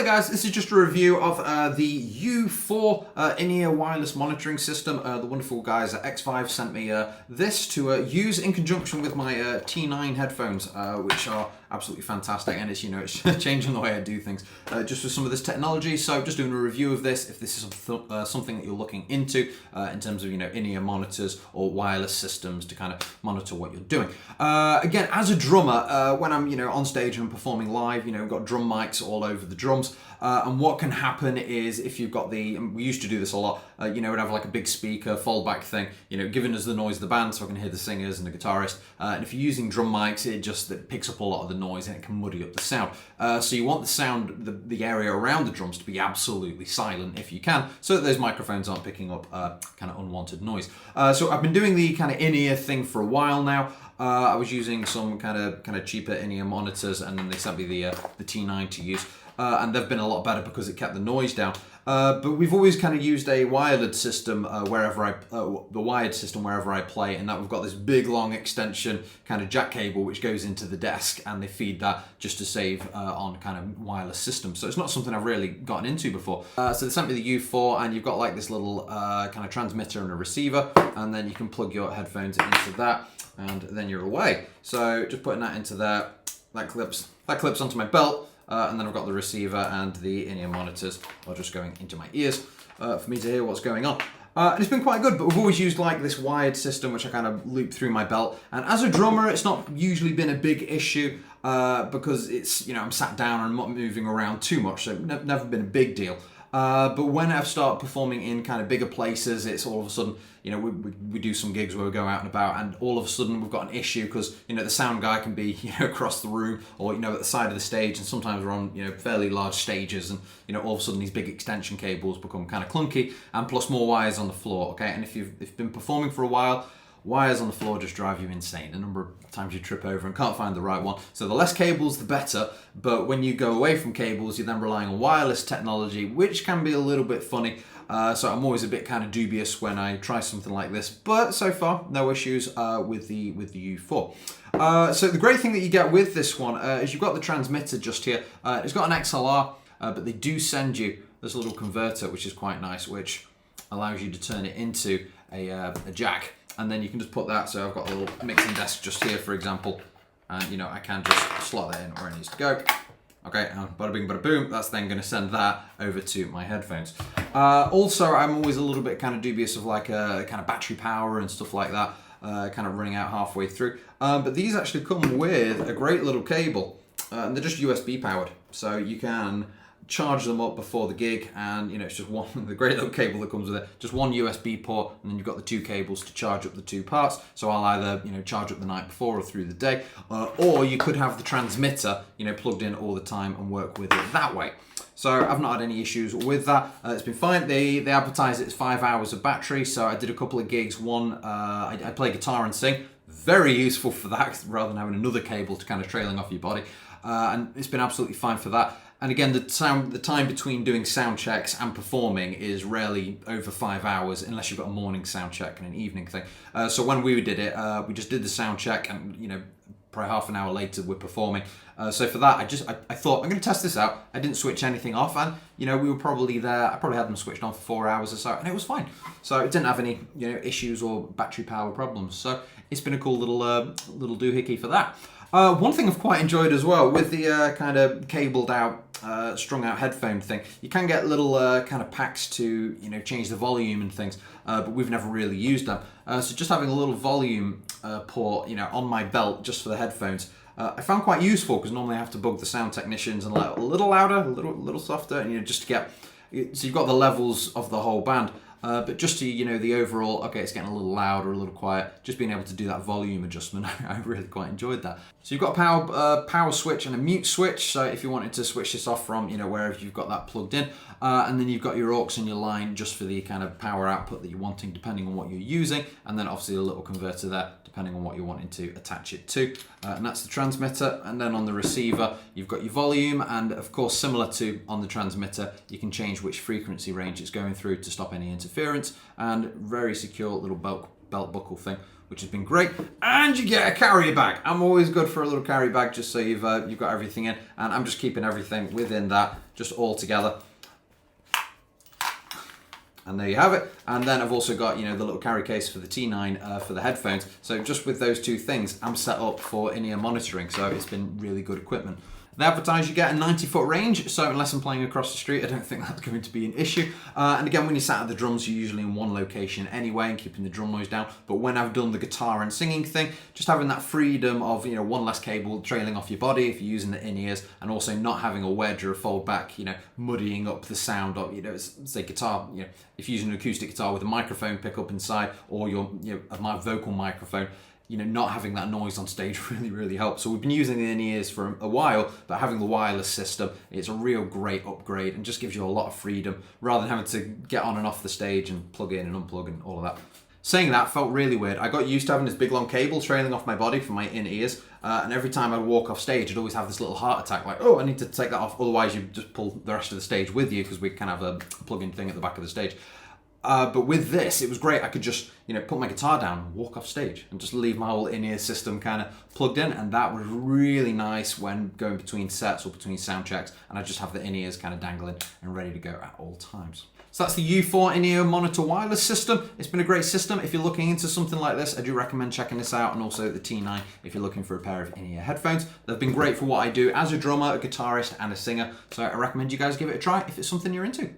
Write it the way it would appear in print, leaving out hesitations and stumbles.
Hi guys, this is just a review of the U4 in-ear wireless monitoring system. The wonderful guys at XVIVE sent me this to use in conjunction with my T9 headphones, which are absolutely fantastic, and it's, you know, it's changing the way I do things just with some of this technology. So just doing a review of this, if this is something that you're looking into in terms of, you know, in-ear monitors or wireless systems to kind of monitor what you're doing. Again, as a drummer, when I'm, you know, on stage and performing live, you know, we've got drum mics all over the drums, and what can happen is if you've got the, and we used to do this a lot, you know, we'd have like a big speaker fold back thing, you know, giving us the noise of the band so I can hear the singers and the guitarist, and if you're using drum mics, it picks up a lot of the noise and it can muddy up the sound. So you want the sound, the area around the drums to be absolutely silent if you can, so that those microphones aren't picking up kind of unwanted noise. So I've been doing the kind of in-ear thing for a while now. I was using some kind of cheaper in-ear monitors, and then they sent me the T9 to use, and they've been a lot better because it kept the noise down. But we've always kind of used a wired system wherever I play, and that we've got this big long extension kind of jack cable which goes into the desk, and they feed that just to save on kind of wireless systems. So it's not something I've really gotten into before. So they sent me the U4, and you've got like this little kind of transmitter and a receiver, and then you can plug your headphones into that, and then you're away. So just putting that into there, that clips onto my belt. And then I've got the receiver, and the in-ear monitors are just going into my ears for me to hear what's going on. And it's been quite good, but we've always used like this wired system which I kind of loop through my belt. And as a drummer, it's not usually been a big issue because it's, you know, I'm sat down and I'm not moving around too much, so never been a big deal. But when I've started performing in kind of bigger places, it's all of a sudden, you know, we do some gigs where we go out and about, and all of a sudden we've got an issue because, you know, the sound guy can be, you know, across the room or, you know, at the side of the stage, and sometimes we're on, you know, fairly large stages, and, you know, all of a sudden these big extension cables become kind of clunky, and plus more wires on the floor, okay? And if you've been performing for a while, wires on the floor just drive you insane. A number of times you trip over and can't find the right one. So the less cables, the better. But when you go away from cables, you're then relying on wireless technology, which can be a little bit funny. So I'm always a bit kind of dubious when I try something like this. But so far, no issues with the U4. So the great thing that you get with this one is you've got the transmitter just here. It's got an XLR, but they do send you this little converter, which is quite nice, which allows you to turn it into a jack. And then you can just put that, so I've got a little mixing desk just here, for example, and, you know, I can just slot that in where it needs to go. Okay, and bada bing, bada boom, that's then going to send that over to my headphones. Also, I'm always a little bit kind of dubious of like kind of battery power and stuff like that, kind of running out halfway through. But these actually come with a great little cable, and they're just USB powered, so you can charge them up before the gig, and, you know, it's just one, the great little cable that comes with it, just one USB port, and then you've got the two cables to charge up the two parts. So I'll either, you know, charge up the night before or through the day, or you could have the transmitter, you know, plugged in all the time and work with it that way. So I've not had any issues with that. It's been fine. They advertise it's 5 hours of battery, so I did a couple of gigs. One, I play guitar and sing, very useful for that rather than having another cable to kind of trailing off your body, and it's been absolutely fine for that. And again, the time between doing sound checks and performing is rarely over 5 hours, unless you've got a morning sound check and an evening thing. So when we did it, we just did the sound check, and, you know, probably half an hour later we're performing. So for that, I thought I'm going to test this out. I didn't switch anything off, and, you know, we were probably there. I probably had them switched on for 4 hours or so, and it was fine. So it didn't have any, you know, issues or battery power problems. So it's been a cool little doohickey for that. One thing I've quite enjoyed as well with the kind of cabled out, strung out headphone thing, you can get little kind of packs to, you know, change the volume and things, but we've never really used them. So just having a little volume port, you know, on my belt just for the headphones, I found quite useful, because normally I have to bug the sound technicians and let a little louder, a little softer, and, you know, just to get, so you've got the levels of the whole band. But just to, you know, the overall, okay, it's getting a little loud or a little quiet, just being able to do that volume adjustment, I really quite enjoyed that. So you've got a power switch and a mute switch, so if you wanted to switch this off from, you know, wherever you've got that plugged in, and then you've got your aux and your line just for the kind of power output that you're wanting, depending on what you're using, and then obviously a little converter there, depending on what you're wanting to attach it to. And that's the transmitter. And then on the receiver, you've got your volume, and of course, similar to on the transmitter, you can change which frequency range it's going through to stop any interference, and very secure little belt buckle thing, which has been great. And you get a carrier bag. I'm always good for a little carry bag, just so you've got everything in. And I'm just keeping everything within that, just all together. And there you have it. And then I've also got, you know, the little carry case for the T9 for the headphones. So just with those two things, I'm set up for in-ear monitoring. So it's been really good equipment. They advertise you get a 90-foot range, so unless I'm playing across the street, I don't think that's going to be an issue. And again, when you're sat at the drums, you're usually in one location anyway and keeping the drum noise down. But when I've done the guitar and singing thing, just having that freedom of, you know, one less cable trailing off your body if you're using the in-ears, and also not having a wedge or a fold back, you know, muddying up the sound of, you know, say guitar, you know, if you're using an acoustic guitar with a microphone pickup inside, or your, you know, my vocal microphone, you know, not having that noise on stage really helps. So we've been using the in-ears for a while, but having the wireless system, it's a real great upgrade and just gives you a lot of freedom rather than having to get on and off the stage and plug in and unplug and all of that. Saying that felt really weird. I got used to having this big long cable trailing off my body for my in-ears, and every time I'd walk off stage, I'd always have this little heart attack, like, oh, I need to take that off, otherwise you just pull the rest of the stage with you, because we kind of have a plug-in thing at the back of the stage. But with this, it was great. I could just, you know, put my guitar down and walk off stage and just leave my whole in-ear system kind of plugged in. And that was really nice when going between sets or between sound checks. And I just have the in-ears kind of dangling and ready to go at all times. So that's the U4 in-ear monitor wireless system. It's been a great system. If you're looking into something like this, I do recommend checking this out, and also the T9 if you're looking for a pair of in-ear headphones. They've been great for what I do as a drummer, a guitarist, and a singer. So I recommend you guys give it a try if it's something you're into.